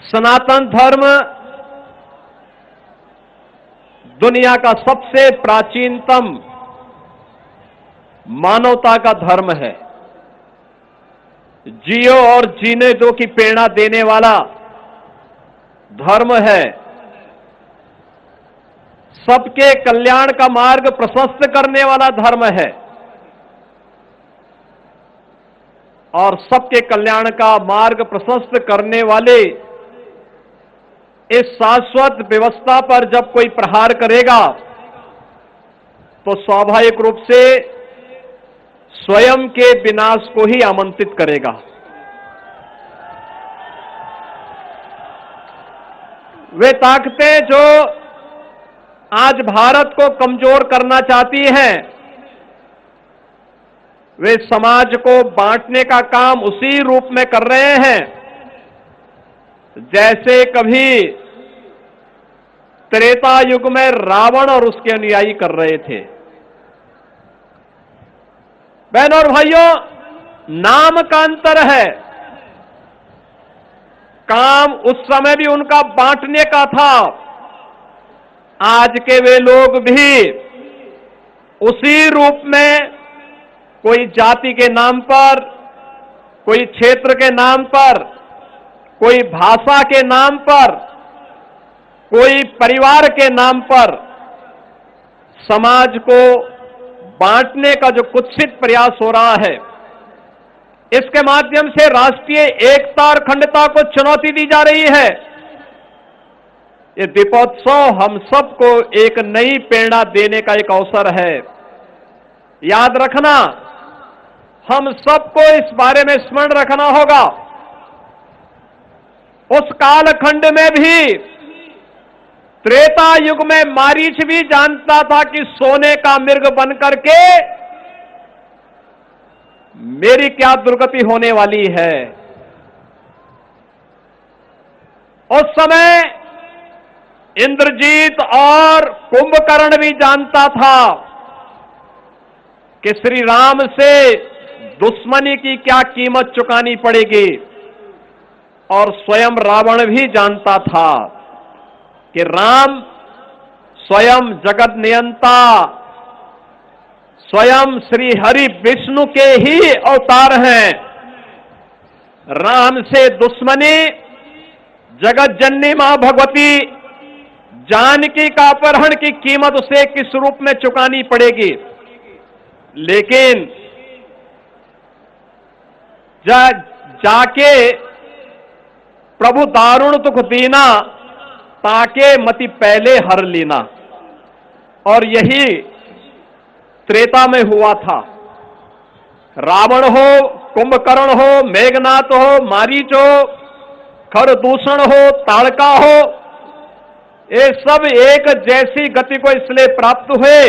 सनातन धर्म दुनिया का सबसे प्राचीनतम मानवता का धर्म है। जियो और जीने दो की प्रेरणा देने वाला धर्म है। सबके कल्याण का मार्ग प्रशस्त करने वाला धर्म है और सबके कल्याण का मार्ग प्रशस्त करने वाले इस शाश्वत व्यवस्था पर जब कोई प्रहार करेगा तो स्वाभाविक रूप से स्वयं के विनाश को ही आमंत्रित करेगा। वे ताकतें जो आज भारत को कमजोर करना चाहती हैं, वे समाज को बांटने का काम उसी रूप में कर रहे हैं जैसे कभी त्रेता युग में रावण और उसके अनुयायी कर रहे थे। बहनों और भाइयों, नाम का अंतर है। काम उस समय भी उनका बांटने का था, आज के वे लोग भी उसी रूप में कोई जाति के नाम पर, कोई क्षेत्र के नाम पर, कोई भाषा के नाम पर, कोई परिवार के नाम पर समाज को बांटने का जो कुत्सित प्रयास हो रहा है, इसके माध्यम से राष्ट्रीय एकता और अखंडता को चुनौती दी जा रही है। ये दीपोत्सव हम सबको एक नई प्रेरणा देने का एक अवसर है। याद रखना, हम सबको इस बारे में स्मरण रखना होगा। उस कालखंड में भी, त्रेता युग में मारीच भी जानता था कि सोने का मृग बनकर के मेरी क्या दुर्गति होने वाली है। उस समय इंद्रजीत और कुंभकर्ण भी जानता था कि श्री राम से दुश्मनी की क्या कीमत चुकानी पड़ेगी, और स्वयं रावण भी जानता था कि राम स्वयं जगत नियंता, स्वयं श्री हरि विष्णु के ही अवतार हैं। राम से दुश्मनी जगत जननी मां भगवती जानकी का अपहरण की कीमत उसे किस रूप में चुकानी पड़ेगी। लेकिन जाके प्रभु दारुण दुख दीना, ताके मति पहले हर लेना, और यही त्रेता में हुआ था। रावण हो, कुंभकर्ण हो, मेघनाथ हो, मारीच हो, खरदूषण हो, ताड़का हो, ये सब एक जैसी गति को इसलिए प्राप्त हुए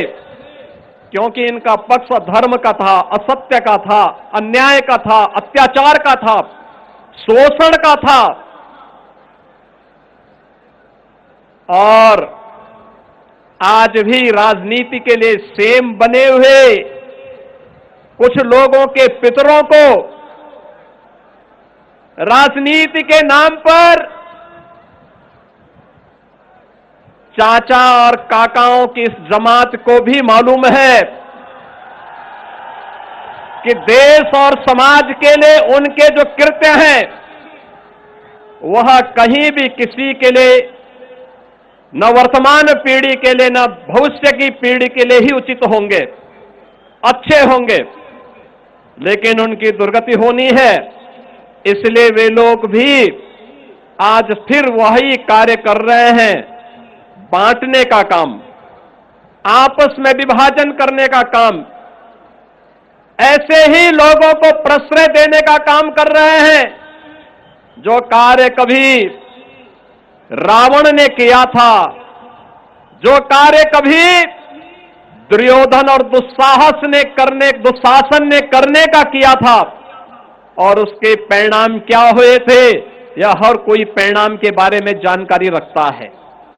क्योंकि इनका पक्ष धर्म का था, असत्य का था, अन्याय का था, अत्याचार का था, शोषण का था। और आज भी राजनीति के लिए सेम बने हुए कुछ लोगों के पितरों को राजनीति के नाम पर चाचा और काकाओं की इस जमात को भी मालूम है कि देश और समाज के लिए उनके जो कृत्य हैं वह कहीं भी किसी के लिए, न वर्तमान पीढ़ी के लिए न भविष्य की पीढ़ी के लिए ही उचित होंगे, अच्छे होंगे, लेकिन उनकी दुर्गति होनी है। इसलिए वे लोग भी आज फिर वही कार्य कर रहे हैं, बांटने का काम, आपस में विभाजन करने का काम, ऐसे ही लोगों को प्रश्रय देने का काम कर रहे हैं जो कार्य कभी रावण ने किया था, जो कार्य कभी दुर्योधन और दुशासन ने करने का किया था, और उसके परिणाम क्या हुए थे, यह हर कोई परिणाम के बारे में जानकारी रखता है।